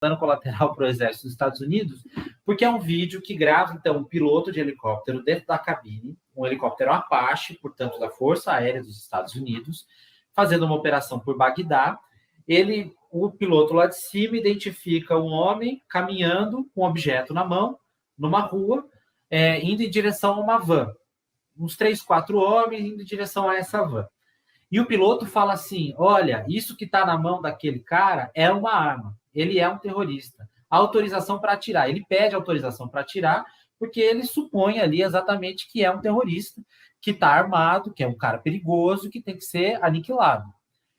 dano colateral para o exército dos Estados Unidos, porque é um vídeo que grava, então, um piloto de helicóptero dentro da cabine, um helicóptero Apache, portanto, da Força Aérea dos Estados Unidos, fazendo uma operação por Bagdá. O piloto lá de cima identifica um homem caminhando com um objeto na mão, numa rua, indo em direção a uma van. Uns 3, 4 homens indo em direção a essa van. E o piloto fala assim, olha, isso que está na mão daquele cara é uma arma. Ele é um terrorista. Autorização para atirar. Ele pede autorização para atirar porque ele supõe ali exatamente que é um terrorista, que está armado, que é um cara perigoso, que tem que ser aniquilado.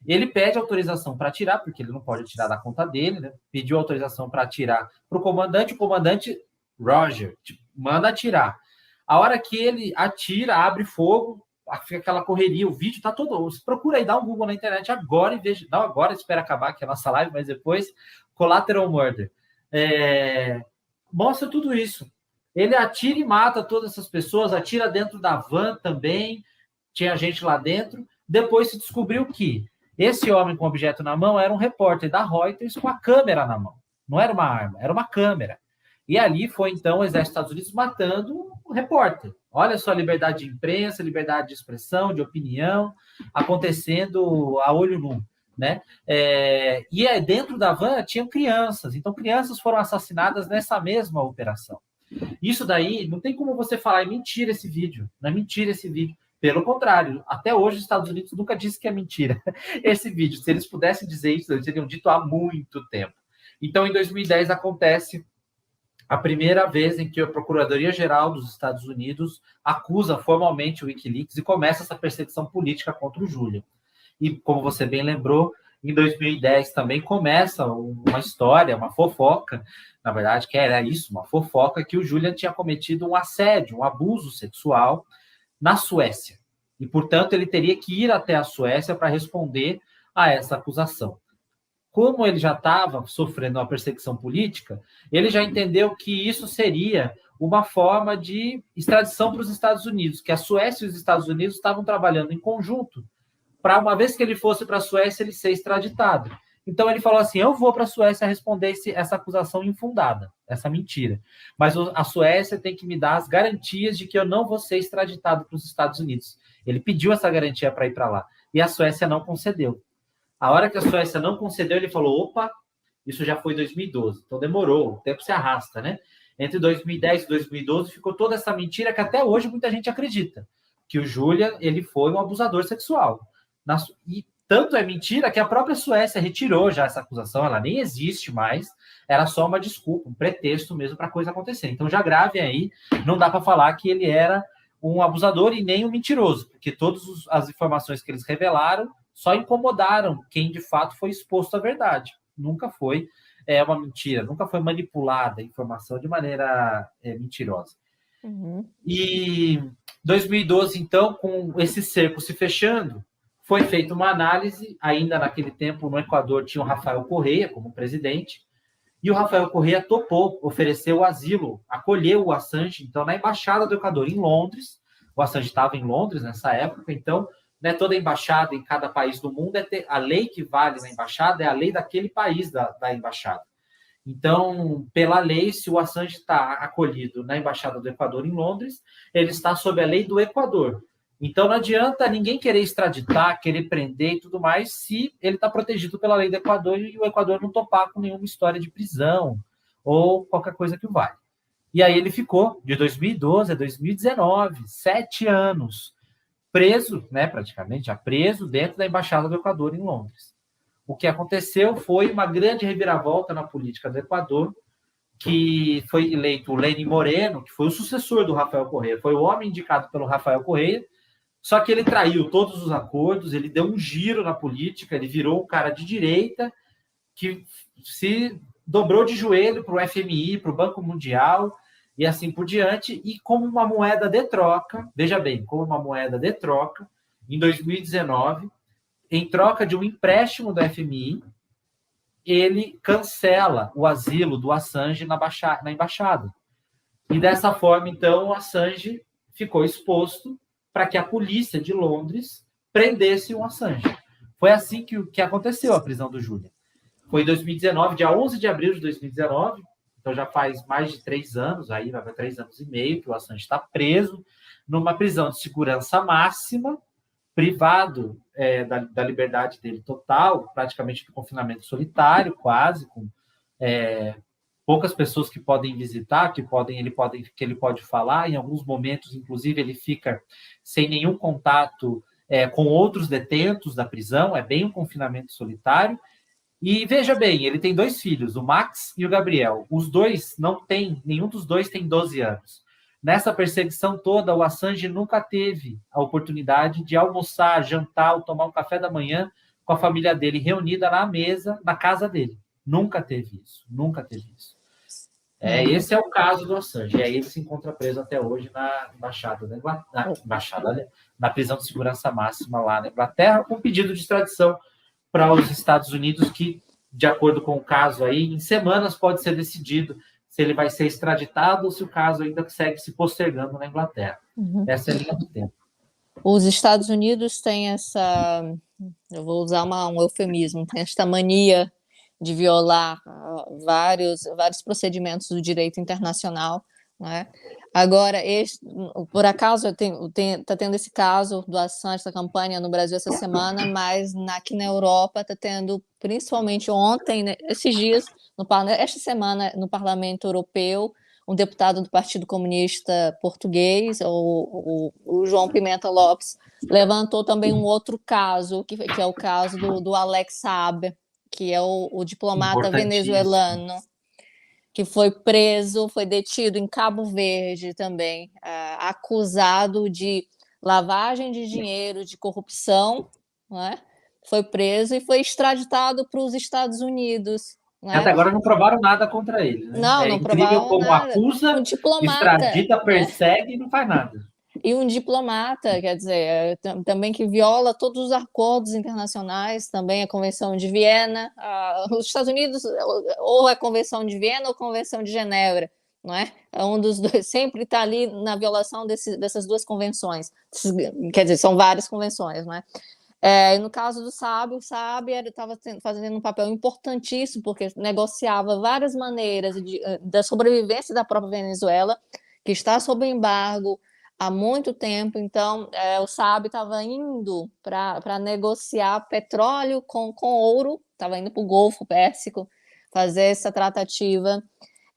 Ele pede autorização para atirar, porque ele não pode atirar da conta dele, né? Pediu autorização para atirar para o comandante Roger, manda atirar. A hora que ele atira, abre fogo, fica aquela correria, o vídeo tá todo... Procura aí, dá um Google na internet agora e veja... Não agora, espera acabar aqui a nossa live, mas depois, Collateral Murder. Mostra tudo isso. Ele atira e mata todas essas pessoas, atira dentro da van também, tinha gente lá dentro. Depois se descobriu que esse homem com objeto na mão era um repórter da Reuters com a câmera na mão. Não era uma arma, era uma câmera. E ali foi, então, o exército dos Estados Unidos matando o repórter. Olha só a liberdade de imprensa, liberdade de expressão, de opinião, acontecendo a olho nu, né? E dentro da van tinham crianças. Então, crianças foram assassinadas nessa mesma operação. Isso daí, não tem como você falar, é mentira esse vídeo. Não é mentira esse vídeo. Pelo contrário, até hoje os Estados Unidos nunca disse que é mentira esse vídeo. Se eles pudessem dizer isso, eles teriam dito há muito tempo. Então, em 2010, acontece a primeira vez em que a Procuradoria-Geral dos Estados Unidos acusa formalmente o Wikileaks e começa essa perseguição política contra o Julian. E, como você bem lembrou, em 2010 também começa uma história, uma fofoca, na verdade, que era isso, uma fofoca, que o Julian tinha cometido um assédio, um abuso sexual na Suécia. E, portanto, ele teria que ir até a Suécia para responder a essa acusação. Como ele já estava sofrendo uma perseguição política, ele já entendeu que isso seria uma forma de extradição para os Estados Unidos, que a Suécia e os Estados Unidos estavam trabalhando em conjunto para, uma vez que ele fosse para a Suécia, ele ser extraditado. Então ele falou assim, eu vou para a Suécia responder essa acusação infundada, essa mentira. Mas a Suécia tem que me dar as garantias de que eu não vou ser extraditado para os Estados Unidos. Ele pediu essa garantia para ir para lá. E a Suécia não concedeu. A hora que a Suécia não concedeu, ele falou, opa, isso já foi 2012. Então demorou, o tempo se arrasta, né? Entre 2010 e 2012 ficou toda essa mentira que até hoje muita gente acredita. Que o Julian, ele foi um abusador sexual. E tanto é mentira que a própria Suécia retirou já essa acusação, ela nem existe mais, era só uma desculpa, um pretexto mesmo para a coisa acontecer. Então já gravem aí, não dá para falar que ele era um abusador e nem um mentiroso, porque todas as informações que eles revelaram só incomodaram quem de fato foi exposto à verdade. Nunca foi uma mentira, nunca foi manipulada a informação de maneira mentirosa. Uhum. E 2012, então, com esse cerco se fechando, foi feita uma análise, ainda naquele tempo no Equador tinha o Rafael Correa como presidente, e o Rafael Correa topou, ofereceu o asilo, acolheu o Assange, então, na Embaixada do Equador, em Londres. O Assange estava em Londres nessa época, então, né, toda embaixada em cada país do mundo, a lei que vale na embaixada é a lei daquele país da embaixada. Então, pela lei, se o Assange está acolhido na Embaixada do Equador em Londres, ele está sob a lei do Equador. Então, não adianta ninguém querer extraditar, querer prender e tudo mais, se ele está protegido pela lei do Equador e o Equador não topar com nenhuma história de prisão ou qualquer coisa que o valha. E aí ele ficou, de 2012 a 2019, 7 anos, preso, né, praticamente, já preso dentro da Embaixada do Equador em Londres. O que aconteceu foi uma grande reviravolta na política do Equador, que foi eleito o Lenín Moreno, que foi o sucessor do Rafael Correa, foi o homem indicado pelo Rafael Correa, só que ele traiu todos os acordos, ele deu um giro na política, ele virou um cara de direita que se dobrou de joelho para o FMI, para o Banco Mundial, e assim por diante, e como uma moeda de troca, veja bem, como uma moeda de troca, em 2019, em troca de um empréstimo do FMI, ele cancela o asilo do Assange na embaixada. E dessa forma, então, o Assange ficou exposto para que a polícia de Londres prendesse o Assange. Foi assim que aconteceu a prisão do Julian. Foi em 2019, dia 11 de abril de 2019, então já faz mais de 3 anos, aí vai para 3 anos e meio que o Assange está preso numa prisão de segurança máxima, privado da liberdade dele total, praticamente de confinamento solitário, quase, com poucas pessoas que podem visitar, que ele pode falar. Em alguns momentos, inclusive, ele fica sem nenhum contato com outros detentos da prisão, é bem um confinamento solitário. E veja bem, ele tem 2 filhos, o Max e o Gabriel. Os dois não têm, nenhum dos dois tem 12 anos. Nessa perseguição toda, o Assange nunca teve a oportunidade de almoçar, jantar ou tomar um café da manhã com a família dele reunida na mesa, na casa dele. Nunca teve isso, nunca teve isso. Esse é o caso do Assange. E aí ele se encontra preso até hoje na embaixada da Inglaterra, na prisão de segurança máxima lá na Inglaterra, com pedido de extradição para os Estados Unidos, que, de acordo com o caso aí, em semanas pode ser decidido se ele vai ser extraditado ou se o caso ainda segue se postergando na Inglaterra. Essa é a linha do tempo. Os Estados Unidos têm eu vou usar um eufemismo, tem esta mania de violar vários procedimentos do direito internacional, né? Agora, por acaso, está tendo esse caso do Assange, essa campanha no Brasil essa semana, mas aqui na Europa está tendo, principalmente ontem, né, esses dias, esta semana, no Parlamento Europeu, um deputado do Partido Comunista Português, o João Pimenta Lopes, levantou também um outro caso, que é o caso do Alex Saab, que é o diplomata venezuelano, que foi preso, foi detido em Cabo Verde também, acusado de lavagem de dinheiro, de corrupção, né? Foi preso e foi extraditado para os Estados Unidos. Né? Até agora não provaram nada contra ele. Né? Não incrível como nada. Acusa, extradita, persegue e não faz nada. E um diplomata, quer dizer, também que viola todos os acordos internacionais, também a Convenção de Viena, os Estados Unidos, ou a Convenção de Viena ou a Convenção de Genebra, não é? Um dos dois sempre está ali na violação dessas duas convenções, quer dizer, são várias convenções, não é? E no caso do Saab, o Saab estava fazendo um papel importantíssimo, porque negociava várias maneiras da sobrevivência da própria Venezuela, que está sob embargo há muito tempo. Então, o Saab estava indo para negociar petróleo com ouro, estava indo para o Golfo Pérsico fazer essa tratativa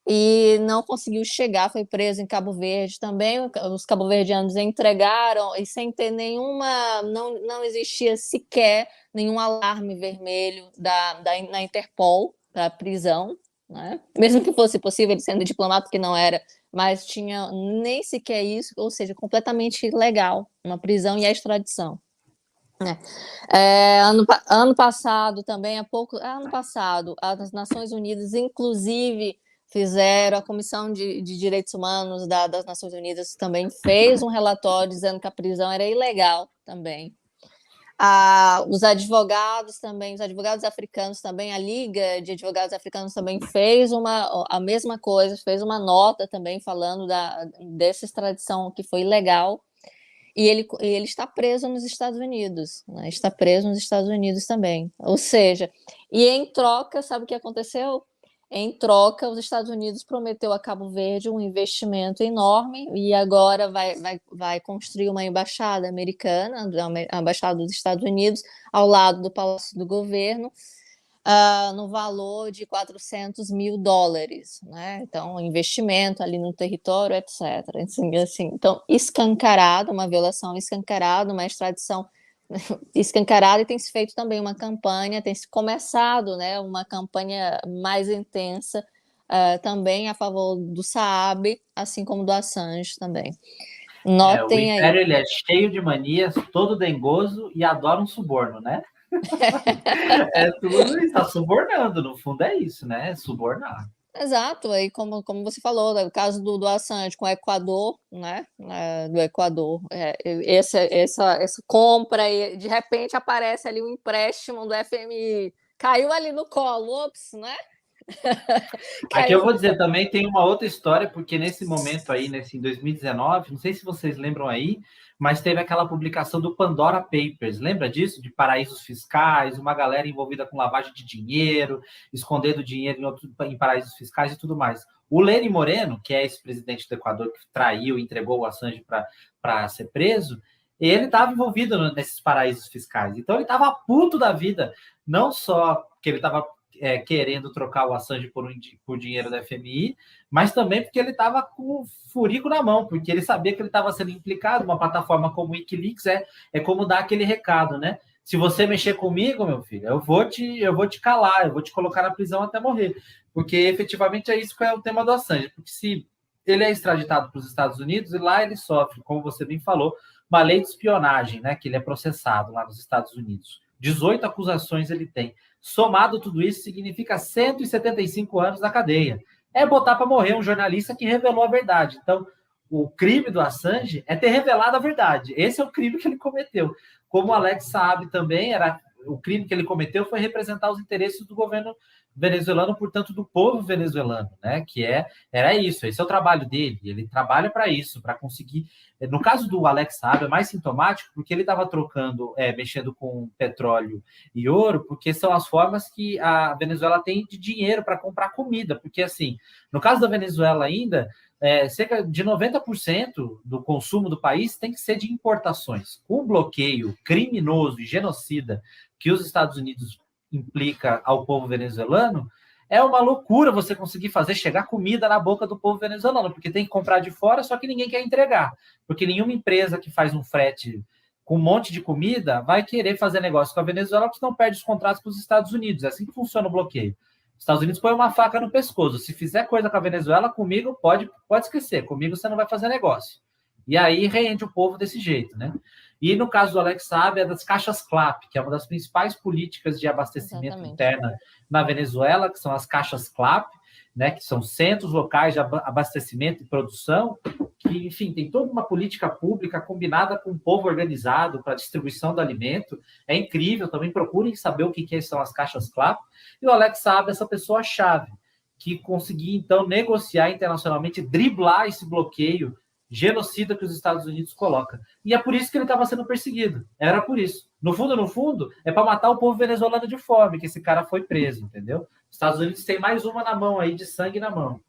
e não conseguiu chegar, foi preso em Cabo Verde também. Os cabo-verdianos entregaram e sem ter nenhuma, não existia sequer nenhum alarme vermelho na Interpol para a prisão, né? Mesmo que fosse possível, ele sendo diplomata, que não era, mas tinha nem sequer isso, ou seja, completamente ilegal, uma prisão e a extradição. Ano passado também, ano passado, as Nações Unidas, inclusive, fizeram, a Comissão de Direitos Humanos das Nações Unidas também fez um relatório dizendo que a prisão era ilegal também. Os advogados africanos também, a Liga de Advogados Africanos também fez a mesma coisa, fez uma nota também falando dessa extradição que foi ilegal, e ele está preso nos Estados Unidos, né? Está preso nos Estados Unidos também, ou seja, e em troca, sabe o que aconteceu? Em troca, os Estados Unidos prometeu a Cabo Verde um investimento enorme e agora vai construir uma embaixada americana, a embaixada dos Estados Unidos, ao lado do Palácio do Governo, no valor de $400 mil, né? Então, investimento ali no território, etc. Assim, então, escancarado, uma violação escancarada, uma extradição escancarada, e tem se feito também uma campanha, tem se começado, né, uma campanha mais intensa também a favor do Saab, assim como do Assange também. Notem o Império, ele é cheio de manias, todo dengoso e adora um suborno, né? Tudo está subornando, no fundo é isso, né? Subornar. Exato, aí como você falou, o caso do Assange com o Equador, né? Do Equador, essa compra, e de repente aparece ali um empréstimo do FMI, caiu ali no colo, ops, né? Aqui eu vou dizer também, tem uma outra história, porque nesse momento aí, em 2019, não sei se vocês lembram aí, mas teve aquela publicação do Pandora Papers, lembra disso? De paraísos fiscais, uma galera envolvida com lavagem de dinheiro, escondendo dinheiro em paraísos fiscais e tudo mais. O Lenin Moreno, que é esse presidente do Equador que traiu e entregou o Assange para ser preso, ele estava envolvido nesses paraísos fiscais. Então ele estava puto da vida, não só que ele estava querendo trocar o Assange por dinheiro da FMI, mas também porque ele estava com o furico na mão, porque ele sabia que ele estava sendo implicado. Uma plataforma como o Wikileaks é como dar aquele recado, né? Se você mexer comigo, meu filho, eu vou te calar, eu vou te colocar na prisão até morrer. Porque efetivamente é isso que é o tema do Assange. Porque se ele é extraditado para os Estados Unidos e lá ele sofre, como você bem falou, uma lei de espionagem, né? Que ele é processado lá nos Estados Unidos. 18 acusações ele tem. Somado tudo isso, significa 175 anos na cadeia. É botar para morrer um jornalista que revelou a verdade. Então, o crime do Assange é ter revelado a verdade. Esse é o crime que ele cometeu. Como o Alex sabe também, o crime que ele cometeu foi representar os interesses do governo venezuelano, portanto, do povo venezuelano, né? Era isso, esse é o trabalho dele. Ele trabalha para isso, para conseguir. No caso do Alex Saab, é mais sintomático porque ele estava mexendo com petróleo e ouro, porque são as formas que a Venezuela tem de dinheiro para comprar comida. Porque, assim, no caso da Venezuela ainda, cerca de 90% do consumo do país tem que ser de importações. O bloqueio criminoso e genocida que os Estados Unidos implica ao povo venezuelano, é uma loucura você conseguir fazer chegar comida na boca do povo venezuelano, porque tem que comprar de fora, só que ninguém quer entregar. Porque nenhuma empresa que faz um frete com um monte de comida vai querer fazer negócio com a Venezuela, porque senão perde os contratos para os Estados Unidos. É assim que funciona o bloqueio. Os Estados Unidos põe uma faca no pescoço. Se fizer coisa com a Venezuela, comigo pode esquecer. Comigo você não vai fazer negócio. E aí rende o povo desse jeito, né? E no caso do Alex Saab, é das caixas CLAP, que é uma das principais políticas de abastecimento interna na Venezuela, que são as caixas CLAP, né, que são centros locais de abastecimento e produção, que, enfim, tem toda uma política pública combinada com o povo organizado para a distribuição do alimento. É incrível, também procurem saber o que são as caixas CLAP. E o Alex Saab é essa pessoa-chave, que conseguia, então, negociar internacionalmente, driblar esse bloqueio genocida que os Estados Unidos colocam. E é por isso que ele estava sendo perseguido. Era por isso. No fundo, é para matar o povo venezuelano de fome que esse cara foi preso, entendeu? Os Estados Unidos tem mais uma na mão aí, de sangue na mão.